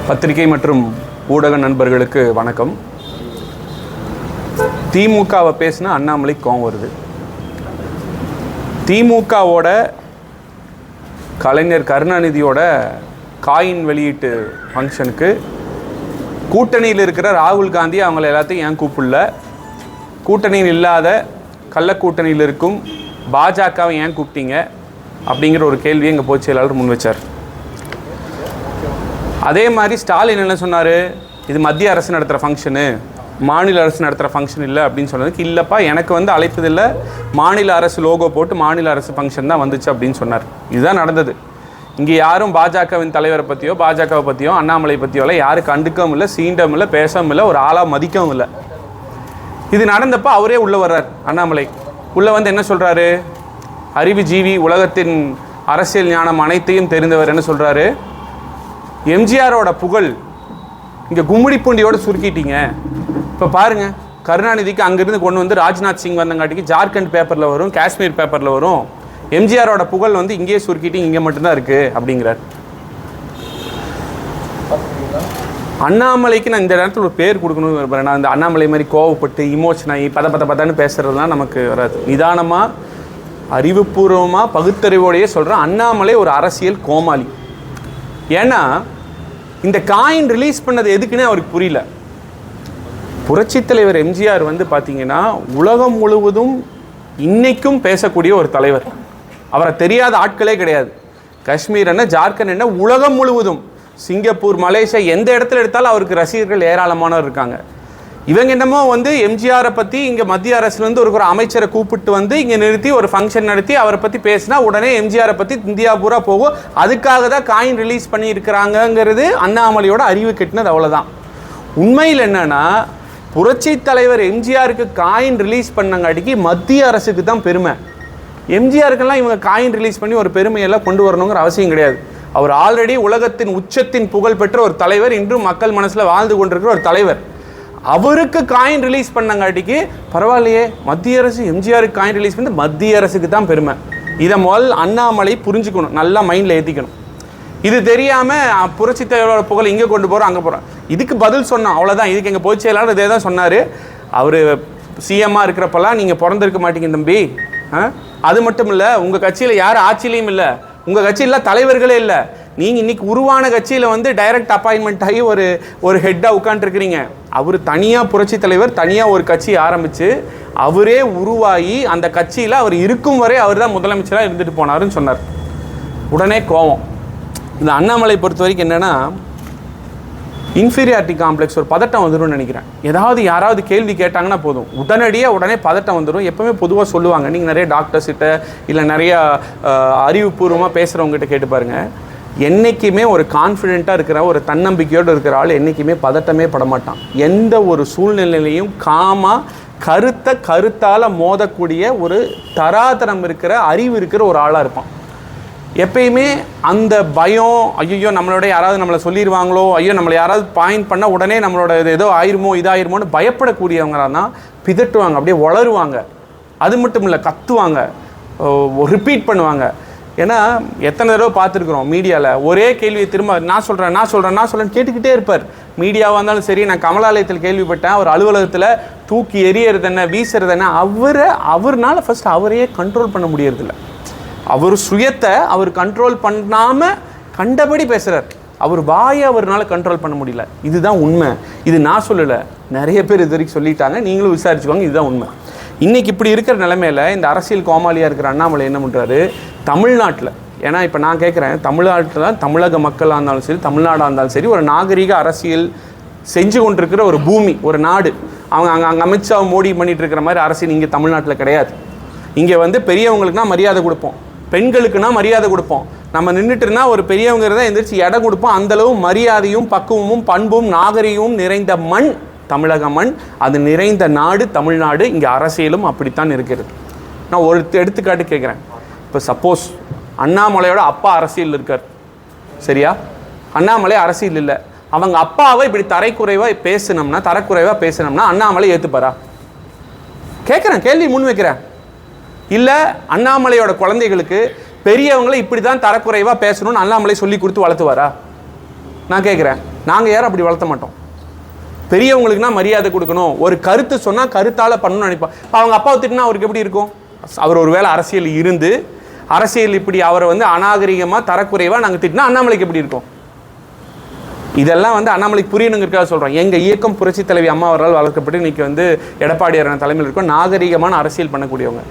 பத்திரிகை மற்றும் ஊடக நண்பர்களுக்கு வணக்கம். திமுகவை பேசினா அண்ணாமலை கோவம் வருது. திமுகவோட கலைஞர் கருணாநிதியோட காயின் வெளியீட்டு ஃபங்க்ஷனுக்கு கூட்டணியில் இருக்கிற ராகுல் காந்தி அவங்கள எல்லாத்தையும் ஏன் கூப்பிடல, கூட்டணியில் இல்லாத கள்ள கூட்டணியில் இருக்கும் பாஜகவை ஏன் கூப்பிட்டீங்க அப்படிங்கிற ஒரு கேள்வியை எங்கள் பொதுச் செயலாளர் முன் வச்சார். அதே மாதிரி ஸ்டாலின் என்ன சொன்னார், இது மத்திய அரசு நடத்துகிற ஃபங்க்ஷனு, மாநில அரசு நடத்துகிற ஃபங்க்ஷன் இல்லை அப்படின்னு சொன்னதுக்கு, இல்லைப்பா எனக்கு வந்து அழைப்பதில்லை, மாநில அரசு லோகோ போட்டு மாநில அரசு ஃபங்க்ஷன் தான் வந்துச்சு அப்படின்னு சொன்னார். இதுதான் நடந்தது. இங்கே யாரும் பாஜகவின் தலைவரை பற்றியோ பாஜகவை பற்றியோ அண்ணாமலை பற்றியோலாம் யாரும் கண்டுக்கவும் இல்லை, சீண்டவும் இல்லை, பேசவும் இல்லை, ஒரு ஆளாக மதிக்கவும் இல்லை. இது நடந்தப்போ அவரே உள்ளே வர்றார். அண்ணாமலை உள்ளே வந்து என்ன சொல்கிறாரு, அறிவுஜீவி, உலகத்தின் அரசியல் ஞானம் அனைத்தையும் தெரிந்தவர் என்ன சொல்கிறாரு, எம்ஜிஆரோட புகழ் இங்கே கும்மிடி பூண்டியோடு சுருக்கிட்டீங்க. இப்போ பாருங்கள், கருணாநிதிக்கு அங்கேருந்து கொண்டு வந்து ராஜ்நாத் சிங் வந்தங்காட்டிக்கு ஜார்க்கண்ட் பேப்பரில் வரும், காஷ்மீர் பேப்பரில் வரும், எம்ஜிஆரோட புகழ் வந்து இங்கேயே சுருக்கிட்டு இங்கே மட்டும்தான் இருக்குது அப்படிங்கிறார். அண்ணாமலைக்கு நான் இந்த நேரத்தில் ஒரு பேர் கொடுக்கணும்னு விரும்புகிறேன். நான் இந்த அண்ணாமலை மாதிரி கோவப்பட்டு இமோஷன் ஆகி பதன்னு பேசுகிறதுலாம் நமக்கு வராது. நிதானமாக அறிவுபூர்வமாக பகுத்தறிவோடையே சொல்கிறேன், அண்ணாமலை ஒரு அரசியல் கோமாளி. ஏன்னா இந்த காயின் ரிலீஸ் பண்ணது எதுக்குன்னு அவருக்கு புரியல. புரட்சித் தலைவர் எம்ஜிஆர் வந்து பார்த்தீங்கன்னா உலகம் முழுவதும் இன்னைக்கும் பேசக்கூடிய ஒரு தலைவர். அவரை தெரியாத ஆட்களே கிடையாது. காஷ்மீர் என்ன, ஜார்க்கண்ட் என்ன, உலகம் முழுவதும், சிங்கப்பூர், மலேசியா, எந்த இடத்துல எடுத்தாலும் அவருக்கு ரசிகர்கள் ஏராளமானவர் இருக்காங்க. இவங்க என்னமோ வந்து எம்ஜிஆரை பற்றி இங்கே மத்திய அரசுலேருந்து ஒரு அமைச்சரை கூப்பிட்டு வந்து இங்கே நிறுத்தி ஒரு ஃபங்க்ஷன் நடத்தி அவரை பற்றி பேசினா உடனே எம்ஜிஆரை பற்றி இந்தியா பூரா போகும். அதுக்காக தான் காயின் ரிலீஸ் பண்ணியிருக்கிறாங்கங்கிறது அண்ணாமலையோட அறிவு கெட்டினது. அவ்வளோதான். உண்மையில் என்னென்னா, புரட்சி தலைவர் எம்ஜிஆருக்கு காயின் ரிலீஸ் பண்ணங்காட்டிக்கு மத்திய அரசுக்கு தான் பெருமை. எம்ஜிஆருக்கெல்லாம் இவங்க காயின் ரிலீஸ் பண்ணி ஒரு பெருமையெல்லாம் கொண்டு வரணுங்கிற அவசியம் கிடையாது. அவர் ஆல்ரெடி உலகத்தின் உச்சத்தின் புகழ் பெற்ற ஒரு தலைவர், இன்றும் மக்கள் மனசில் வாழ்ந்து கொண்டிருக்கிற ஒரு தலைவர். அவருக்கு காயின் ரிலீஸ் பண்ணங்காட்டிக்கு பரவாயில்லையே, மத்திய அரசு எம்ஜிஆருக்கு காயின் ரிலீஸ் பண்ணி மத்திய அரசுக்கு தான் பெருமை. இதை முதல் அண்ணாமலை புரிஞ்சுக்கணும், நல்லா மைண்டில் ஏற்றிக்கணும். இது தெரியாமல் புரட்சி தலைவரோட புகழ் இங்கே கொண்டு போகிறோம் அங்கே போகிறோம். இதுக்கு பதில் சொன்னோம், அவ்வளோதான். இதுக்கு எங்கள் பொதுச் செயலாளர் இதே தான் சொன்னார். அவர் சிஎம்மாக இருக்கிறப்பெல்லாம் நீங்கள் பிறந்திருக்க மாட்டீங்க தம்பி. அது மட்டும் இல்லை, உங்கள் கட்சியில் யார் ஆட்சியிலையும் இல்லை, உங்கள் கட்சியில் தலைவர்களே இல்லை. நீங்கள் இன்றைக்கி உருவான கட்சியில் வந்து டைரக்ட் அப்பாயின்மெண்ட் ஆகி ஒரு ஹெட்டாக உட்காந்துருக்கிறீங்க. அவர் தனியாக புரட்சி தலைவர் தனியாக ஒரு கட்சி ஆரம்பித்து அவரே உருவாகி அந்த கட்சியில் அவர் இருக்கும் வரை அவர் தான் முதலமைச்சராக இருந்துட்டு போனாருன்னு சொன்னார். உடனே கோவம். இந்த அண்ணாமலை பொறுத்த வரைக்கும் என்னென்னா, இன்ஃபீரியாரிட்டி காம்ப்ளெக்ஸ், ஒரு பதட்டம் வந்துடும் நினைக்கிறேன். யாராவது கேள்வி கேட்டாங்கன்னா போதும் உடனே பதட்டம் வந்துடும். எப்போவுமே பொதுவாக சொல்லுவாங்க, நீங்கள் நிறைய டாக்டர்ஸ்கிட்ட இல்லை நிறையா அறிவுபூர்வமாக பேசுகிறவங்ககிட்ட கேட்டு பாருங்கள், என்றைக்குமே ஒரு கான்ஃபிடெண்ட்டாக இருக்கிற ஒரு தன்னம்பிக்கையோடு இருக்கிற ஆள் என்றைக்குமே பதட்டமே படமாட்டான். எந்த ஒரு சூழ்நிலையிலையும் கருத்தால் மோதக்கூடிய ஒரு தராதரம் இருக்கிற அறிவு இருக்கிற ஒரு ஆளாக இருப்பான். எப்பயுமே அந்த பயம், ஐயோ நம்மளோட யாராவது நம்மளை சொல்லிடுவாங்களோ, ஐயோ நம்மளை யாராவது பாயிண்ட் பண்ணால் உடனே நம்மளோட ஏதோ ஆயிருமோ இதாயிருமோன்னு பயப்படக்கூடியவங்களாக தான் பிதட்டுவாங்க, அப்படியே வளருவாங்க. அது மட்டும் இல்லை, கத்துவாங்க, ரிப்பீட் பண்ணுவாங்க. ஏன்னா எத்தனை தடவை பார்த்துருக்குறோம் மீடியாவில் ஒரே கேள்வியை திரும்ப நான் சொல்கிறேன் கேட்டுக்கிட்டே இருப்பார். மீடியாவாக இருந்தாலும் சரி, நான் கமலாலயத்தில் கேள்விப்பட்டேன், ஒரு அலுவலகத்தில் தூக்கி எறியறது என்ன வீசுறது என்ன, அவர்னால ஃபஸ்ட் அவரையே கண்ட்ரோல் பண்ண முடியறதில்ல. அவர் சுயத்தை அவர் கண்ட்ரோல் பண்ணாமல் கண்டபடி பேசுகிறார். அவர் வாயை அவர்னால கண்ட்ரோல் பண்ண முடியல. இதுதான் உண்மை. இது நான் சொல்லலை, நிறைய பேர் இது வரைக்கும் சொல்லிட்டாங்க, நீங்களும் விசாரிச்சுக்கோங்க. இதுதான் உண்மை. இன்றைக்கி இப்படி இருக்கிற நிலைமையில் இந்த அரசியல் கோமாளியாக இருக்கிற அண்ணாமலை என்ன பண்ணுறாரு, தமிழ்நாட்டில், ஏன்னா இப்போ நான் கேட்குறேன், தமிழ்நாட்டில் தமிழக மக்களாக இருந்தாலும் சரி, தமிழ்நாடாக இருந்தாலும் சரி, ஒரு நாகரீக அரசியல் செஞ்சு கொண்டிருக்கிற ஒரு பூமி, ஒரு நாடு. அங்கே அமித்ஷா மோடி பண்ணிகிட்டு இருக்கிற மாதிரி அரசியல் இங்கே தமிழ்நாட்டில் கிடையாது. இங்கே வந்து பெரியவங்களுக்குனா மரியாதை கொடுப்போம், பெண்களுக்குனா மரியாதை கொடுப்போம். நம்ம நின்றுட்டுனா ஒரு பெரியவங்க இருந்தால் எந்திரிச்சு இடம் கொடுப்போம். அந்தளவு மரியாதையும் பக்குவமும் பண்பும் நாகரிகமும் நிறைந்த மண் தமிழக மண். அது நிறைந்த நாடு தமிழ்நாடு. இங்கே அரசியலும் அப்படித்தான் இருக்கிறது. நான் ஒரு எடுத்துக்காட்டு கேட்குறேன். இப்போ சப்போஸ் அண்ணாமலையோட அப்பா அரசியல் இருக்கார், சரியா? அண்ணாமலை அரசியல் இல்லை. அவங்க அப்பாவை இப்படி தரக்குறைவாக பேசினோம்னா அண்ணாமலை ஏற்றுப்பாரா? கேட்குறேன், கேள்வி முன் வைக்கிறேன். இல்லை அண்ணாமலையோட குழந்தைகளுக்கு பெரியவங்களை இப்படி தான் தரக்குறைவாக பேசணும்னு அண்ணாமலை சொல்லி கொடுத்து வளர்த்துவாரா? நான் கேட்குறேன். நாங்கள் யாரும் அப்படி வளர்த்த மாட்டோம். பெரியவங்களுக்குனா மரியாதை கொடுக்கணும், ஒரு கருத்து சொன்னால் கருத்தால் பண்ணணும்னு நினைப்போம். அவங்க அப்பாவை திட்டினா அவருக்கு எப்படி இருக்கும்? அவர் ஒரு வேளை அரசியல் இருந்து அரசியல் இப்படி அவரை வந்து அநாகரிகமாக தரக்குறைவாக நாங்கள் திட்டினா அண்ணாமலைக்கு எப்படி இருக்கும்? இதெல்லாம் வந்து அண்ணாமலைக்கு புரியணுங்கிறதுக்காக சொல்கிறோம். எங்கள் இயக்கம் புரட்சி தலைவி அம்மா அவரால் வளர்க்கப்பட்டு இன்றைக்கி வந்து எடப்பாடியார் தலைமையில் இருக்கும் நாகரிகமான அரசியல் பண்ணக்கூடியவங்க.